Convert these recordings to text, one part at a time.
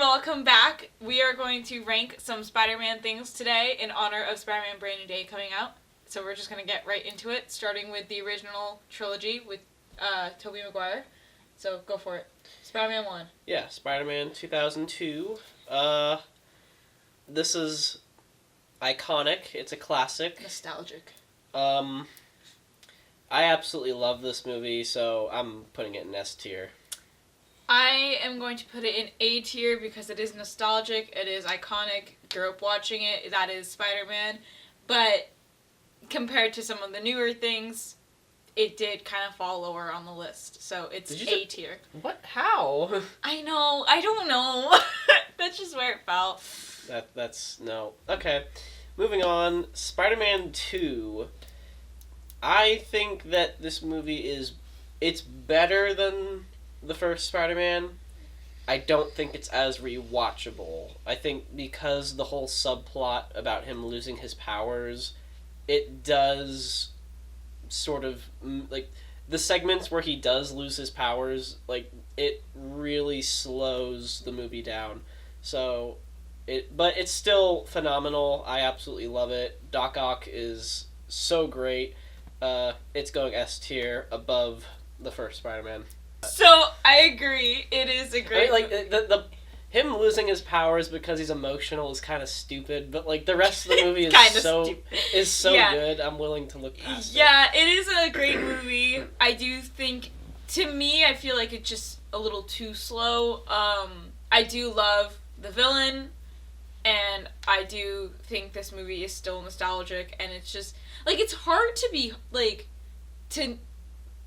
welcome back. We are going to rank some Spider-Man things today in honor of Spider-Man Brand New Day coming out. So we're just going to get right into it, starting with the original trilogy with Tobey Maguire. So go for it. Spider-Man 1. Yeah, Spider-Man 2002. This is iconic. It's a classic. Nostalgic. I absolutely love this movie, so I'm putting it in S tier. I am going to put it in A tier because it is nostalgic, it is iconic, grew up watching it, that is Spider-Man, but compared to some of the newer things, it did kind of fall lower on the list, so it's A tier. What? How? I know, I don't know. That's just where it fell. That's, no. Okay, moving on, Spider-Man 2. I think that this movie it's better than the first Spider-Man. I don't think it's as rewatchable. I think because the whole subplot about him losing his powers, it does sort of, like, the segments where he does lose his powers, like, it really slows the movie down. So, but it's still phenomenal. I absolutely love it. Doc Ock is so great. It's going S tier above the first Spider-Man. So, I agree. It is a great... the him losing his powers because he's emotional is kind of stupid, but, like, the rest of the movie is so good, I'm willing to look past it. Yeah, it is a great movie. I do think, to me, I feel like it's just a little too slow. I do love the villain, and I do think this movie is still nostalgic, and it's just, like, it's hard to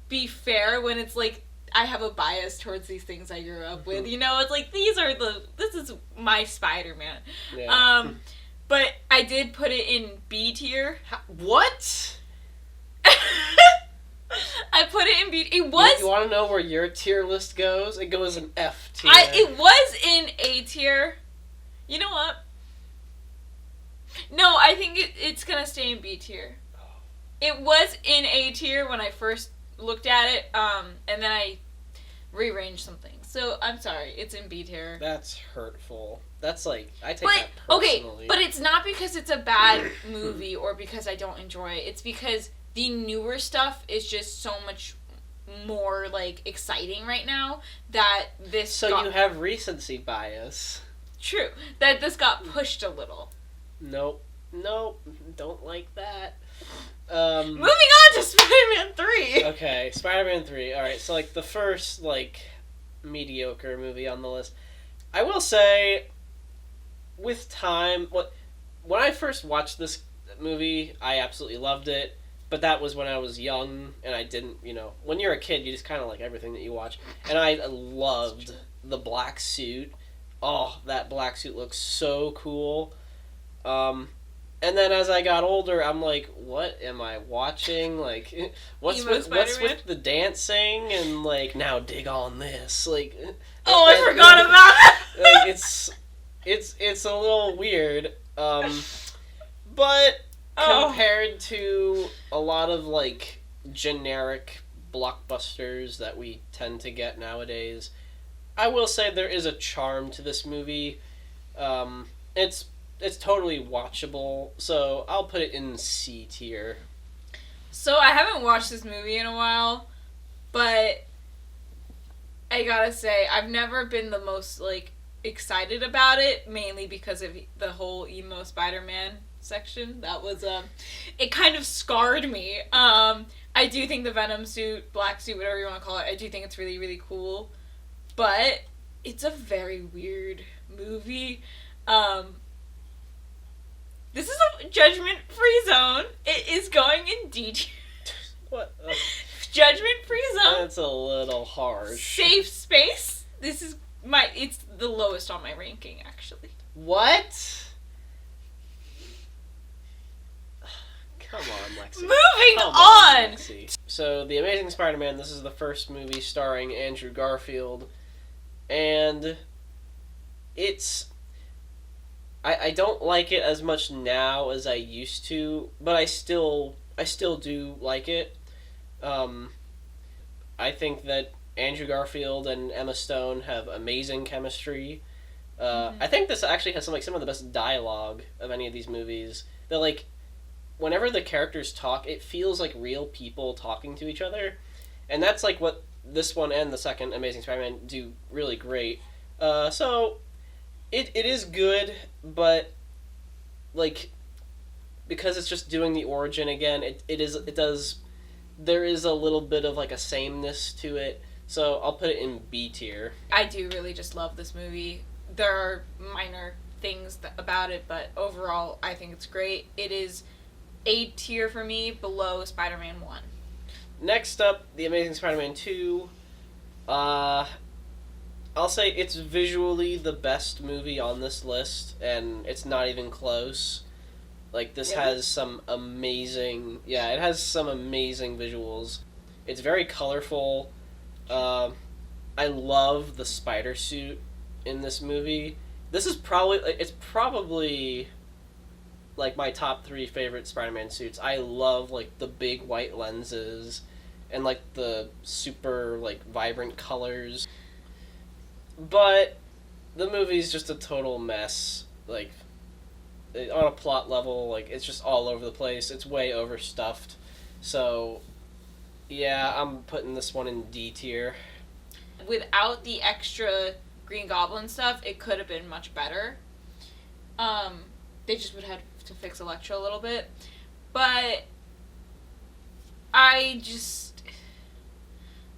be fair when it's, like, I have a bias towards these things I grew up with. You know, it's like, this is my Spider-Man. Yeah. But I did put it in B tier. What? I put it in B. It was... You want to know where your tier list goes? It goes in F tier. It was in A tier. You know what? No, I think it's gonna stay in B tier. It was in A tier when I first looked at it, and then I rearranged some things. So, I'm sorry, it's in B tier. That's hurtful. That's like, I take that personally. Okay, but it's not because it's a bad movie or because I don't enjoy it. It's because the newer stuff is just so much more, like, exciting right now that this So you have recency bias. True. That this got pushed a little. Nope, don't like that. Moving on to Spider-Man 3! Okay, Spider-Man 3. Alright, so, like, the first, like, mediocre movie on the list. I will say, with time, when I first watched this movie, I absolutely loved it, but that was when I was young, and I didn't, when you're a kid, you just kind of like everything that you watch, and I loved the black suit. Oh, that black suit looks so cool. And then as I got older, I'm like, what am I watching? Like, what's with the dancing? And, like, now dig on this. Like, oh, I forgot about that. Like, it's a little weird. But compared to a lot of, like, generic blockbusters that we tend to get nowadays, I will say there is a charm to this movie. It's totally watchable, so I'll put it in C tier. So I haven't watched this movie in a while, but I gotta say, I've never been the most, like, excited about it, mainly because of the whole emo Spider-Man section. That was, it kind of scarred me. I do think the Venom suit, black suit, whatever you want to call it, I do think it's really, really cool, but it's a very weird movie. This is a judgment-free zone. It is going in D tier. What? Judgment-free zone. That's a little harsh. Safe space. It's the lowest on my ranking, actually. What? Come on, Lexi. Moving on! Lexi. So, The Amazing Spider-Man, this is the first movie starring Andrew Garfield, and it's... I don't like it as much now as I used to, but I still do like it. I think that Andrew Garfield and Emma Stone have amazing chemistry. I think this actually has some of the best dialogue of any of these movies. That like, whenever the characters talk, it feels like real people talking to each other, and that's like what this one and the second Amazing Spider-Man do really great. So it is good, but like because it's just doing the origin again, it does there is a little bit of like a sameness to it. So I'll put it in B tier. I do really just love this movie. There are minor things about it, but overall, I think it's great. It is A tier for me, below Spider-Man 1. Next up, The Amazing Spider-Man 2. I'll say it's visually the best movie on this list, and it's not even close. Like, this Really? has some amazing... Yeah, it has some amazing visuals. It's very colorful. I love the spider suit in this movie. This is probably... It's probably... like my top 3 favorite Spider-Man suits. I love like the big white lenses and like the super like vibrant colors. But the movie's just a total mess. Like on a plot level, like it's just all over the place. It's way overstuffed. So yeah, I'm putting this one in D tier. Without the extra Green Goblin stuff, it could have been much better. They just would have to fix Electro a little bit. But I just...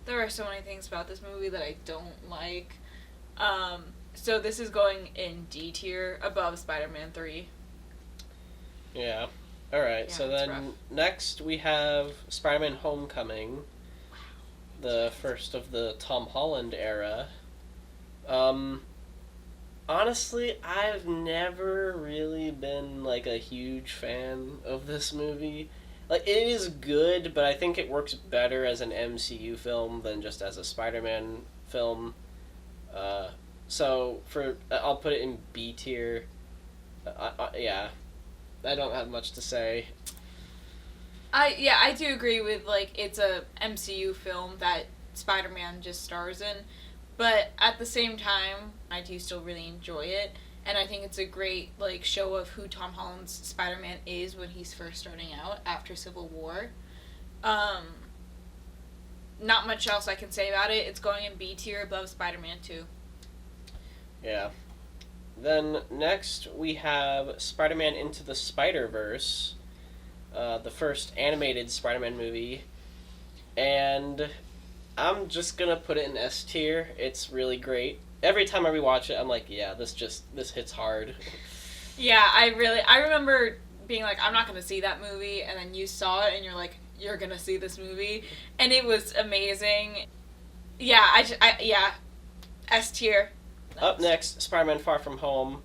there are so many things about this movie that I don't like. So this is going in D tier, above Spider-Man 3. Yeah. Alright, Yeah, so it's then rough. next we have Spider-Man Homecoming, the first of the Tom Holland era. Honestly, I've never really been like a huge fan of this movie. Like, it is good, but I think it works better as an MCU film than just as a Spider-Man film. So I'll put it in B tier. Yeah, I don't have much to say. I do agree with, like, it's a MCU film that Spider-Man just stars in, but at the same time, I do still really enjoy it, and I think it's a great, like, show of who Tom Holland's Spider-Man is when he's first starting out after Civil War. Not much else I can say about it. It's going in B tier, above Spider-Man 2. Yeah. Then next we have Spider-Man Into the Spider-Verse, the first animated Spider-Man movie, and I'm just gonna put it in S tier. It's really great. Every time I rewatch it, I'm like, yeah, this hits hard. Yeah, I remember being like, I'm not gonna see that movie, and then you saw it, and you're like, you're gonna see this movie, and it was amazing. Yeah, yeah, S tier. Up next, Spider-Man Far From Home.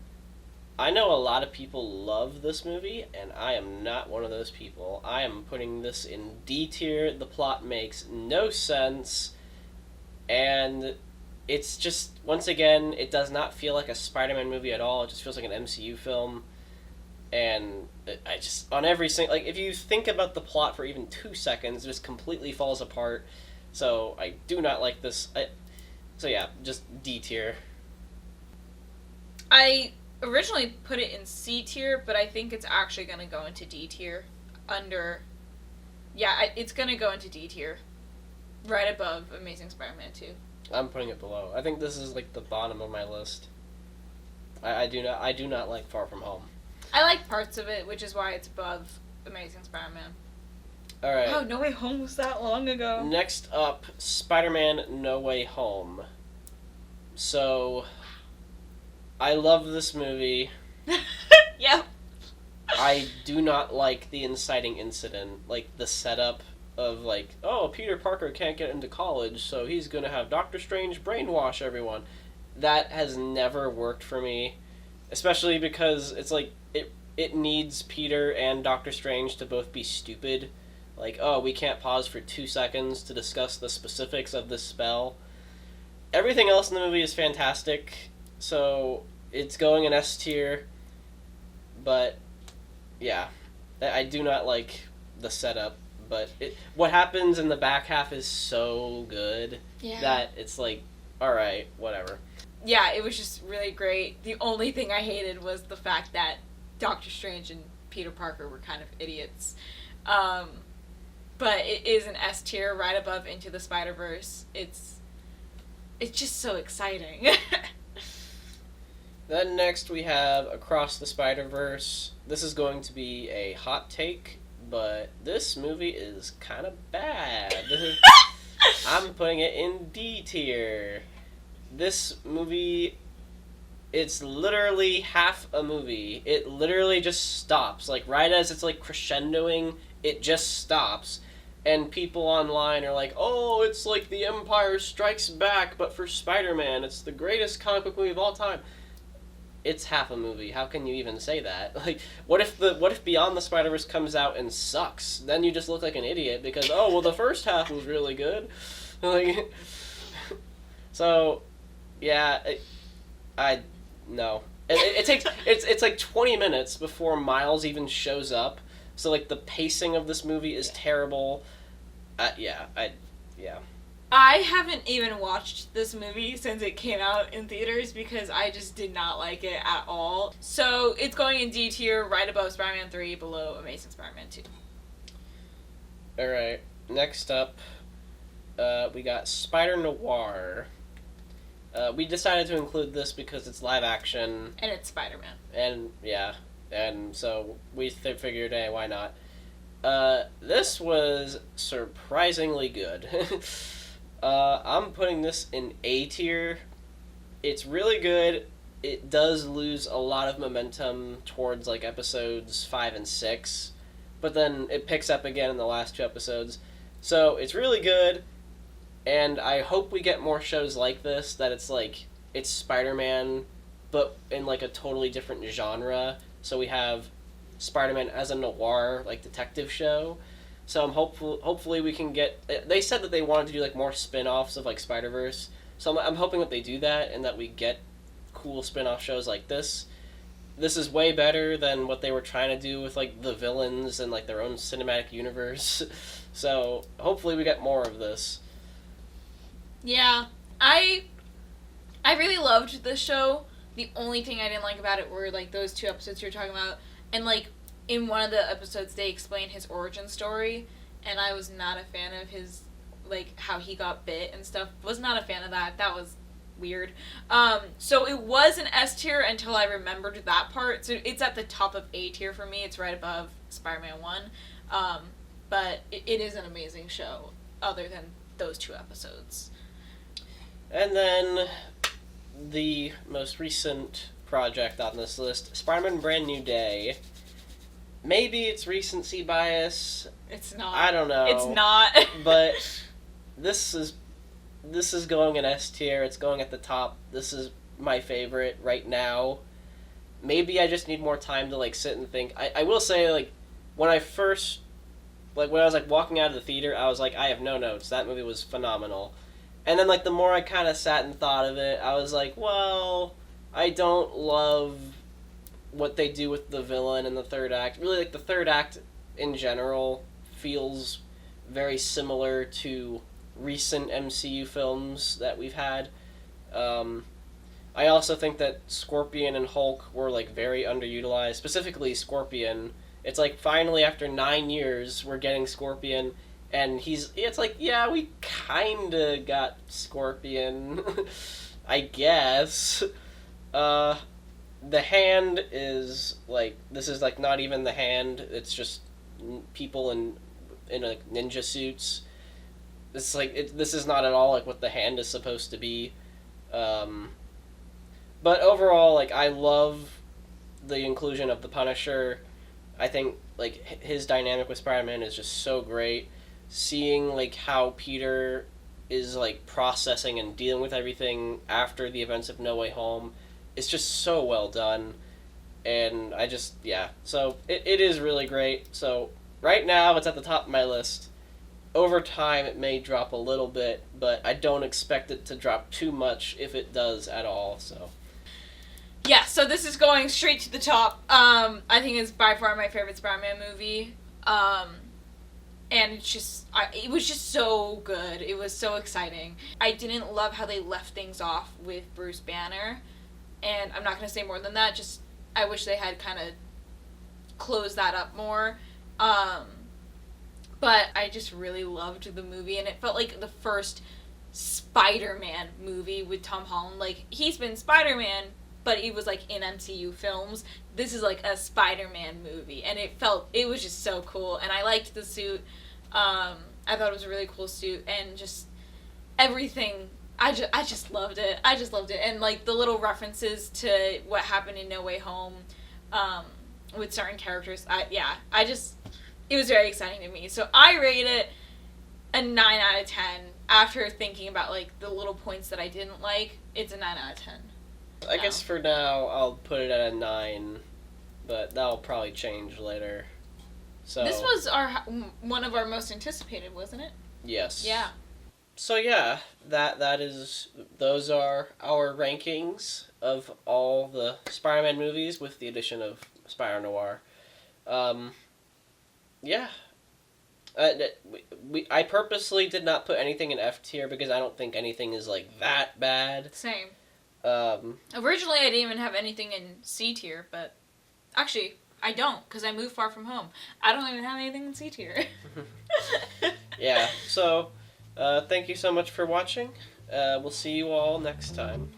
I know a lot of people love this movie, and I am not one of those people. I am putting this in D tier. The plot makes no sense, and it's just, once again, it does not feel like a Spider-Man movie at all. It just feels like an MCU film, and I just, on every single, like, if you think about the plot for even 2 seconds, it just completely falls apart. So I do not like this. So yeah, just D tier. I originally put it in C tier, but I think it's actually gonna go into D tier. It's gonna go into D tier, right above Amazing Spider-Man 2. I'm putting it below. I think this is like the bottom of my list. I do not like Far From Home. I like parts of it, which is why it's above Amazing Spider-Man. All right. Oh, No Way Home was that long ago. Next up, Spider-Man No Way Home. So, I love this movie. Yep. I do not like the inciting incident, like the setup of like, oh, Peter Parker can't get into college, so he's gonna have Doctor Strange brainwash everyone. That has never worked for me, especially because it's like it needs Peter and Doctor Strange to both be stupid. Like, oh, we can't pause for 2 seconds to discuss the specifics of this spell. Everything else in the movie is fantastic, so it's going in S tier. But yeah, I do not like the setup. But what happens in the back half is so good that it's like, all right, whatever. yeah, it was just really great. The only thing I hated was the fact that Doctor Strange and Peter Parker were kind of idiots. Um, but it is an S tier right above Into the Spider-Verse. It's just so exciting. Then next we have Across the Spider-Verse. This is going to be a hot take, but this movie is kind of bad. I'm putting it in D tier. This movie, it's literally half a movie. It literally just stops. Like, right as it's, like, crescendoing, it just stops. And people online are like, oh, it's like The Empire Strikes Back, but for Spider-Man. It's the greatest comic book movie of all time. It's half a movie. How can you even say that? Like, what if Beyond the Spider-Verse comes out and sucks? Then you just look like an idiot because, oh, well, the first half was really good. Like, so, yeah, no. It takes, it's like 20 minutes before Miles even shows up. So, like, the pacing of this movie is terrible. Yeah. I haven't even watched this movie since it came out in theaters because I just did not like it at all. So it's going in D tier, right above Spider-Man 3, below Amazing Spider-Man 2. Alright, next up, we got Spider-Noir. We decided to include this because it's live action. And it's Spider-Man. And so we figured, hey, why not? This was surprisingly good. I'm putting this in A tier. It's really good. It does lose a lot of momentum towards, like, episodes 5 and 6, but then it picks up again in the last 2 episodes. So, it's really good, and I hope we get more shows like this, that it's, like, it's Spider-Man, but in, like, a totally different genre. So we have Spider-Man as a noir, like, detective show. So I'm hopefully we can get... They said that they wanted to do, like, more spin-offs of, like, Spider-Verse. So I'm hoping that they do that and that we get cool spin-off shows like this. This is way better than what they were trying to do with, like, the villains and, like, their own cinematic universe. So hopefully we get more of this. Yeah, I really loved this show. The only thing I didn't like about it were, like, those 2 episodes you're talking about. And, like, in one of the episodes, they explain his origin story, and I was not a fan of his, like, how he got bit and stuff. Was not a fan of that. That was weird. So it was an S tier until I remembered that part. So it's at the top of A tier for me. It's right above Spider-Man 1. But it is an amazing show, other than those 2 episodes. And then the most recent project on this list, Spider-Man Brand New Day. Maybe it's recency bias. It's not. I don't know. It's not. But this is going in S tier. It's going at the top. This is my favorite right now. Maybe I just need more time to, like, sit and think. I will say, like, when I was, like, walking out of the theater, I was like, I have no notes. That movie was phenomenal. And then, like, the more I kind of sat and thought of it, I was like, well, I don't love what they do with the villain in the third act. Really, like, the third act in general feels very similar to recent MCU films that we've had. I also think that Scorpion and Hulk were, like, very underutilized. Specifically, Scorpion. It's like, finally, after 9 years, we're getting Scorpion, and it's like, yeah, we kinda got Scorpion, I guess. The Hand is, like, this is, like, not even the Hand, it's just people in ninja suits. It's like, this is not at all, like, what the Hand is supposed to be. But overall, like, I love the inclusion of the Punisher. I think, like, his dynamic with Spider-Man is just so great. Seeing, like, how Peter is, like, processing and dealing with everything after the events of No Way Home, it's just so well done. And so it is really great. So right now it's at the top of my list. Over time it may drop a little bit, but I don't expect it to drop too much if it does at all. So yeah, so this is going straight to the top. I think it's by far my favorite Spider-Man movie. and it was just so good. It was so exciting. I didn't love how they left things off with Bruce Banner, and I'm not going to say more than that. Just I wish they had kind of closed that up more. But I just really loved the movie, and it felt like the first Spider-Man movie with Tom Holland. Like, he's been Spider-Man, but he was like in MCU films. This is like a Spider-Man movie, and it was just so cool, and I liked the suit. I thought it was a really cool suit, and just everything. I just loved it. I just loved it, and like the little references to what happened in No Way Home, with certain characters. It was very exciting to me. So I rate it a 9 out of 10. After thinking about like the little points that I didn't like, it's a 9 out of 10. I guess for now I'll put it at a 9, but that'll probably change later. So this was one of our most anticipated, wasn't it? Yes. Yeah. So yeah, those are our rankings of all the Spider-Man movies with the addition of Spider-Noir. Yeah. I purposely did not put anything in F tier because I don't think anything is like that bad. Same. Originally I didn't even have anything in C tier, but actually I don't because I moved far from home. I don't even have anything in C tier. Yeah. So, thank you so much for watching. We'll see you all next time.